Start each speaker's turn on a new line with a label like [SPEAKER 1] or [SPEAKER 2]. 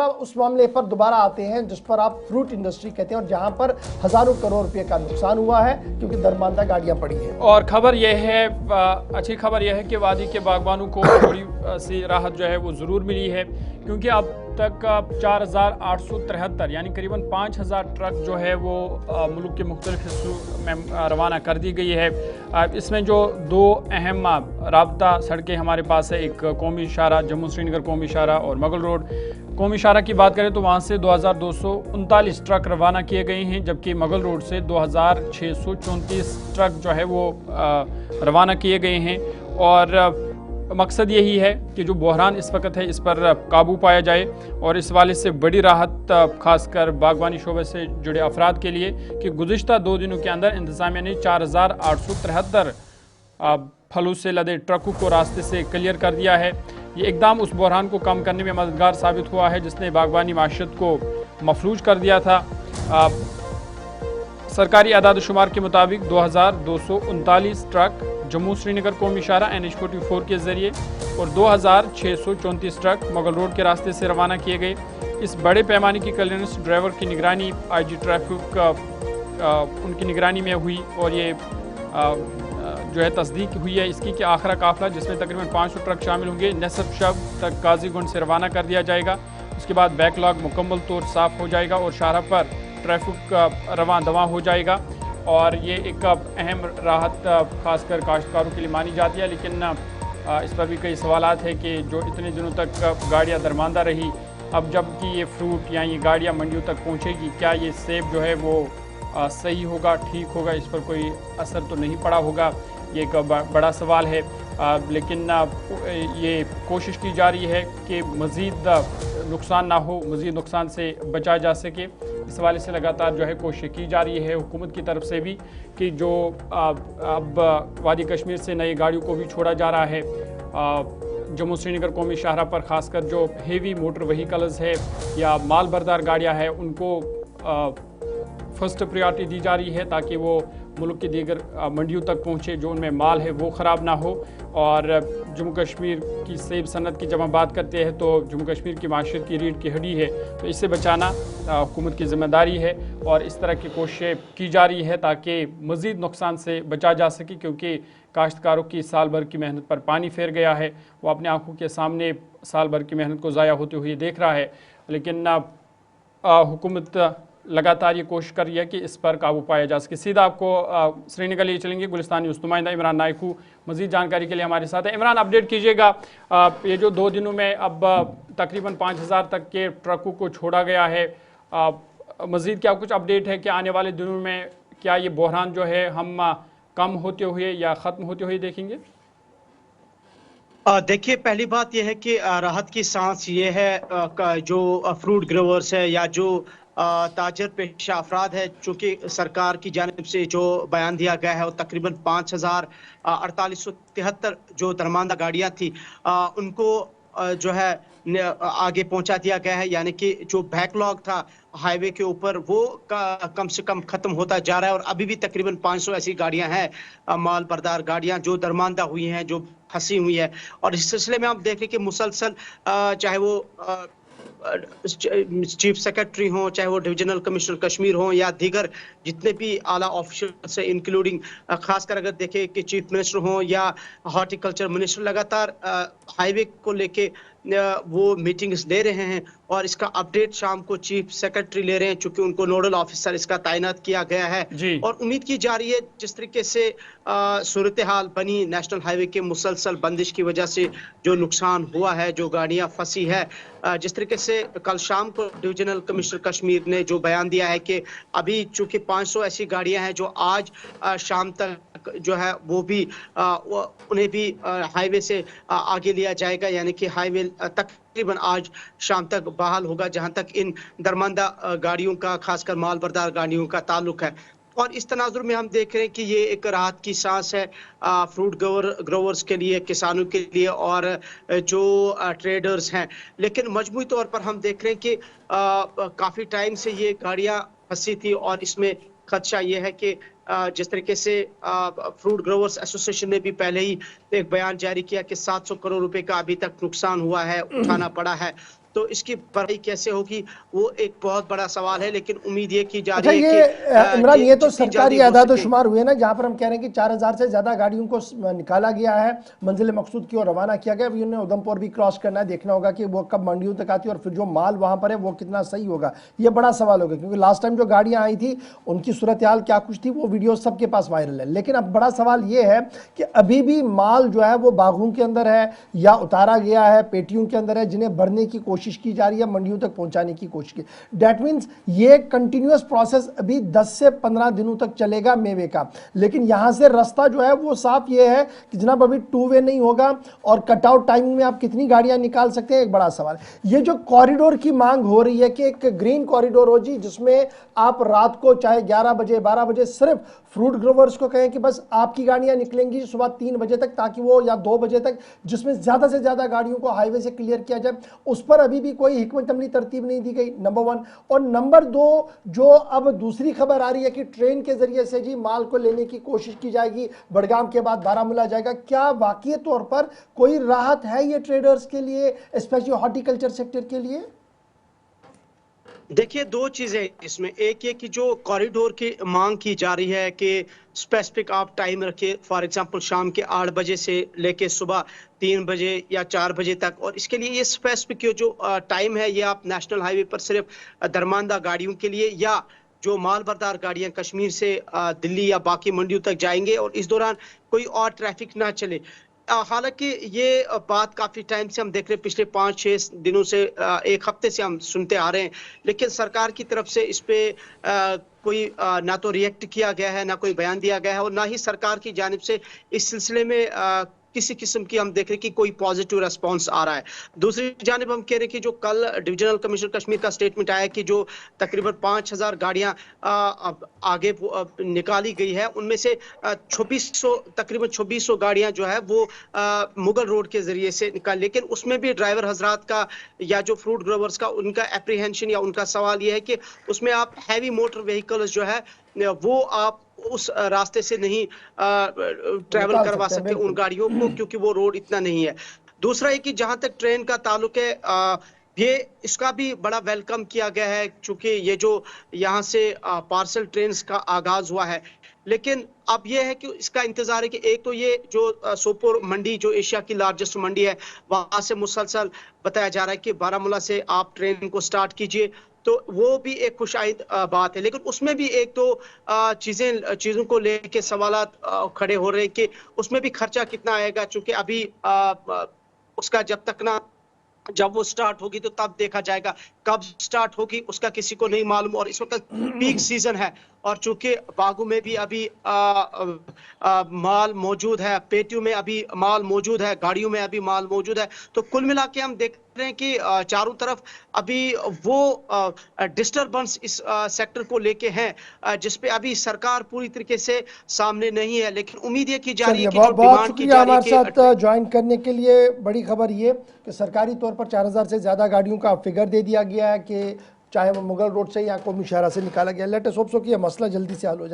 [SPEAKER 1] सवाल उस मामले पर दोबारा आते हैं जिस पर आप फ्रूट इंडस्ट्री कहते हैं और जहां पर हजारों करोड़ रुपए का नुकसान हुआ है क्योंकि दरमानदा गाड़ियां पड़ी हैं।
[SPEAKER 2] और खबर यह है, अच्छी खबर यह है कि वादी के बागबानों को थोड़ी सी राहत जो है वो ज़रूर मिली है, क्योंकि अब तक 4,873 यानी करीबन 5,000 ट्रक जो है वो मुल्क के मुख्तलिफ हिस्सों में रवाना कर दी गई है। इसमें जो दो अहम राब्ता सड़कें हमारे पास है, एक कौमी शाहरा जम्मू श्रीनगर कौमी शाहरा और मुगल रोड। कौमी शाहरा की बात करें तो वहाँ से 2,239 ट्रक रवाना किए गए हैं, जबकि मुगल रोड से 2,634 ट्रक जो है वो रवाना किए गए हैं। और मकसद यही है कि जो बहरान इस वक्त है इस पर काबू पाया जाए, और इस वाले से बड़ी राहत खासकर बागवानी शोबे से जुड़े अफराद के लिए कि गुज़िश्ता 2 दिनों के अंदर इंतज़ामिया ने 4,873 फलों से लदे ट्रकों को रास्ते से क्लियर कर दिया है। ये इकदाम उस बहरान को कम करने में मददगार साबित हुआ है जिसने बागवानी माशत को मफलूज कर दिया था। सरकारी आदाद शुमार के मुताबिक 2,239 ट्रक जम्मू श्रीनगर कौमी शाहरा NH-44 के जरिए और 2,634 ट्रक मुगल रोड के रास्ते से रवाना किए गए। इस बड़े पैमाने की क्लियरेंस ड्राइवर की निगरानी IG ट्रैफिक उनकी निगरानी में हुई, और ये जो है तस्दीक हुई है इसकी कि आखिरा काफिला जिसमें तकरीबन 500 ट्रक शामिल होंगे नसब शब तक काजीगुंड से रवाना कर दिया जाएगा। उसके बाद बैकलॉग मुकम्मल तौर साफ़ हो जाएगा और शाहरा पर ट्रैफिक रवां दवा हो जाएगा। और ये एक अहम राहत खासकर काश्तकारों के लिए मानी जाती है, लेकिन इस पर भी कई सवालात हैं कि जो इतने दिनों तक गाड़ियाँ दरमानदा रही, अब जबकि ये फ्रूट या ये गाड़ियाँ मंडियों तक पहुँचेगी, क्या ये सेब जो है वो सही होगा, ठीक होगा, इस पर कोई असर तो नहीं पड़ा होगा, ये एक बड़ा सवाल है। लेकिन ये कोशिश की जा रही है कि मज़ीद नुकसान ना हो, मज़ीद नुकसान से बचा जा सके। इस हवाले से लगातार जो है कोशिश की जा रही है हुकूमत की तरफ से भी कि जो अब वादी कश्मीर से नई गाड़ियों को भी छोड़ा जा रहा है। जम्मू श्रीनगर कौमी शाहरा पर खासकर जो हेवी मोटर व्हीकल्स है या माल बरदार गाड़ियाँ हैं उनको फर्स्ट प्रायोरिटी दी जा रही है ताकि वो मुल्क की दीगर मंडियों तक पहुँचे, जो उनमें माल है वो ख़राब ना हो। और जम्मू कश्मीर की सेब सनत की जब हम बात करते हैं तो जम्मू कश्मीर की माशरत की रीढ़ की हड्डी है, तो इससे बचाना हुकूमत की ज़िम्मेदारी है और इस तरह की कोशिशें की जा रही है ताकि मज़ीद नुकसान से बचा जा सके, क्योंकि काश्तकारों की साल भर की मेहनत पर पानी फेर गया है। वो अपने आँखों के सामने साल भर की मेहनत को ज़ाया होते हुए देख रहा है, लेकिन हुकूमत लगातार ये कोशिश कर रही है कि इस पर काबू पाया जा सके। सीधा आपको श्रीनगर लिए चलेंगे, गुलिस्तानी नुमाइंदा इमरान नायकू मज़ीद जानकारी के लिए हमारे साथ है। इमरान, अपडेट कीजिएगा, ये जो 2 दिनों में अब तकरीबन 5,000 तक के ट्रकों को छोड़ा गया है, मज़ीद क्या कुछ अपडेट है कि आने वाले दिनों में क्या ये बहरान जो है हम कम होते हुए या ख़त्म होते हुए देखेंगे?
[SPEAKER 3] देखिए, पहली बात यह है कि राहत की सांस ये है जो फ्रूट ग्रोवर्स है या जो ताजर पेशा अफराद है, चूँकि सरकार की जानिब से जो बयान दिया गया है वो तकरीबन 5,4873 जो दरमानदा गाड़ियाँ थी उनको जो है आगे पहुंचा दिया गया है, यानी कि जो बैकलॉग था हाईवे के ऊपर वो कम से कम खत्म होता जा रहा है। और अभी भी तकरीबन 500 ऐसी गाड़ियां हैं माल बरदार गाड़ियां जो दरमानदा हुई हैं, जो फंसी हुई है। और इस सिलसिले में आप देख रहे कि मुसलसल चाहे वो चीफ सेक्रेटरी हो, चाहे वो डिविजनल कमिश्नर कश्मीर हो या दीगर जितने भी आला ऑफिसर्स हैं, इंक्लूडिंग खासकर अगर देखें कि चीफ मिनिस्टर हो या हॉर्टिकल्चर मिनिस्टर, लगातार हाईवे को लेके वो मीटिंग्स ले रहे हैं और इसका अपडेट शाम को चीफ सेक्रेटरी ले रहे हैं, चूंकि उनको नोडल ऑफिसर इसका तैनात किया गया है। और उम्मीद की जा रही है जिस तरीके से सूरत हाल बनी नेशनल हाईवे के मुसलसल बंदिश की वजह से जो नुकसान हुआ है, जो गाड़ियां फंसी है, जिस तरीके से कल शाम को डिविजनल कमिश्नर कश्मीर ने जो बयान दिया है कि अभी चूंकि 500 ऐसी गाड़ियां हैं जो आज शाम तक जो है वो भी उन्हें भी हाईवे से आगे लिया जाएगा, यानी कि हाईवे तकरीबन आज शाम तक बहाल होगा जहां तक इन दरमानदा गाड़ियों का, खासकर माल बरदार गाड़ियों का ताल्लुक है। और इस तनाजुर में हम देख रहे हैं कि ये एक राहत की सांस है फ्रूट ग्रोवर्स के लिए, किसानों के लिए और जो ट्रेडर्स हैं। लेकिन मजमूई तौर पर हम देख रहे हैं कि काफ़ी टाइम से ये गाड़ियां फंसी थी और इसमें खदशा ये है कि जिस तरीके से फ्रूट ग्रोवर्स एसोसिएशन ने भी पहले ही एक बयान जारी किया कि 700 करोड़ रुपए का अभी तक नुकसान हुआ है, उठाना पड़ा है। तो इसकी भरपाई कैसे होगी वो एक बहुत बड़ा सवाल है, लेकिन उम्मीद ये की जा
[SPEAKER 1] अच्छा,
[SPEAKER 3] रही है
[SPEAKER 1] ये
[SPEAKER 3] कि
[SPEAKER 1] इमरान, ये तो
[SPEAKER 3] जितनी
[SPEAKER 1] सरकारी
[SPEAKER 3] जल्दी हो
[SPEAKER 1] आदाद
[SPEAKER 3] सके।
[SPEAKER 1] शुमार हुए ना, जहां पर हम कह रहे हैं कि 4000 से ज्यादा गाड़ियों को निकाला गया है, मंजिल मकसूद की ओर रवाना किया गया। अभी उन्हें उधमपुर भी क्रॉस करना है, देखना होगा कि वो कब मंडियों तक आती है और फिर जो माल वहां पर है वो कितना सही होगा। ये बड़ा सवाल होगा, क्योंकि लास्ट टाइम जो गाड़ियां आई थी उनकी सूरत हाल क्या कुछ थी, वो वीडियो सबके पास वायरल है। लेकिन अब बड़ा सवाल ये है कि अभी भी माल जो है वो बागों के अंदर है या उतारा गया है, पेटियों के अंदर है, जिन्हें भरने की कोशिश की जा रही है, मंडियों तक पहुंचाने की कोशिश की। दैट मीन्स ये कंटिन्यूअस प्रोसेस अभी 10 से 15 दिनों तक चलेगा मेवे का। लेकिन यहां से रास्ता जो है वो साफ ये है कि जनाब अभी 2 वे नहीं होगा, और कटआउट टाइमिंग में आप कितनी गाड़ियां निकाल सकते हैं, एक बड़ा सवाल। ये जो कॉरिडोर की मांग हो रही है कि एक ग्रीन कॉरिडोर हो जी, जिसमें आप रात को चाहे 11 बजे 12 बजे सिर्फ फ्रूट ग्रोवर्स को कहें कि बस आपकी गाड़ियां निकलेंगी सुबह 3 बजे तक, ताकि वो, या 2 बजे तक, जिसमें ज्यादा से ज्यादा गाड़ियों को हाईवे से क्लियर किया जाए, उस पर अभी भी कोई हिकमत अमली तरतीब नहीं दी गई, नंबर 1। और नंबर 2, जो अब दूसरी खबर आ रही है कि ट्रेन के जरिए से जी माल को लेने की कोशिश की जाएगी, बड़गाम के बाद बारामूला जाएगा। क्या वाकई तौर पर कोई राहत है ये ट्रेडर्स के लिए, स्पेशली हॉर्टिकल्चर सेक्टर के लिए?
[SPEAKER 3] देखिए, दो चीजें इसमें, एक ये कि जो कॉरिडोर की मांग की जा रही है कि स्पेसिफिक आप टाइम रखिए, फॉर एग्जांपल शाम के 8 बजे से लेके सुबह 3 बजे या 4 बजे तक, और इसके लिए ये स्पेसिफिक जो टाइम है ये आप नेशनल हाईवे पर सिर्फ दरमानदा गाड़ियों के लिए, या जो माल बरदार गाड़ियां कश्मीर से दिल्ली या बाकी मंडियों तक जाएंगे, और इस दौरान कोई और ट्रैफिक ना चले। हालांकि ये बात काफी टाइम से हम देख रहे हैं, पिछले 5-6 दिनों से, एक हफ्ते से हम सुनते आ रहे हैं, लेकिन सरकार की तरफ से इस पे कोई ना तो रिएक्ट किया गया है, ना कोई बयान दिया गया है, और ना ही सरकार की जानिब से इस सिलसिले में किसी किस्म की हम देख रहे हैं कि कोई पॉजिटिव रेस्पॉन्स आ रहा है। दूसरी जानिब हम कह रहे हैं कि जो कल डिविजनल कमिश्नर कश्मीर का स्टेटमेंट आया कि जो तकरीबन 5000 गाड़ियां आगे निकाली गई है, उनमें से 2600 तकरीबन 2600 गाड़ियां जो है वो मुगल रोड के जरिए से निकाल, लेकिन उसमें भी ड्राइवर हजरात का या जो फ्रूट ग्रोवर्स का उनका एप्रीहेंशन या उनका सवाल यह है कि उसमें आप हैवी मोटर व्हीकल्स जो है वो आप उस रास्ते से नहीं ट्रैवल करवा सकते उन गाड़ियों को, क्योंकि वो रोड इतना नहीं है। दूसरा है कि जहां तक ट्रेन का ताल्लुक है, ये इसका भी बड़ा वेलकम किया गया है, चूंकि ये जो यहाँ से पार्सल ट्रेन का आगाज हुआ है, लेकिन अब यह है कि इसका इंतजार है कि एक तो ये जो सोपोर मंडी जो एशिया की लार्जेस्ट मंडी है, वहां से मुसलसल बताया जा रहा है कि बारामूला से आप ट्रेन को स्टार्ट कीजिए, तो वो भी एक खुशाइद बात है। लेकिन उसमें भी एक तो चीजों को लेके सवालात खड़े हो रहे हैं कि उसमें भी खर्चा कितना आएगा, चूंकि अभी उसका जब वो स्टार्ट होगी तो तब देखा जाएगा, कब स्टार्ट होगी उसका किसी को नहीं मालूम, और इस वक्त पीक सीजन है, और चूंकि बागों में भी अभी माल मौजूद है, पेटियों में अभी माल मौजूद है, गाड़ियों में अभी माल मौजूद है, तो कुल मिला के हम देख रहे हैं कि चारों तरफ अभी वो डिस्टरबेंस इस सेक्टर को लेके हैं, जिसपे अभी सरकार पूरी तरीके से सामने नहीं है, लेकिन उम्मीद ये की जा रही है कि
[SPEAKER 1] बहुत बहुत शुक्रिया हमारे साथ ज्वाइन करने के लिए। बड़ी खबर ये कि सरकारी तौर पर 4000 से ज्यादा गाड़ियों का फिगर दे दिया गया है कि चाहे वो मुगल रोड से या कौमी शहरा से निकाला गया। लेट अस होप सो कि यह मसला जल्दी से हल हो जाए।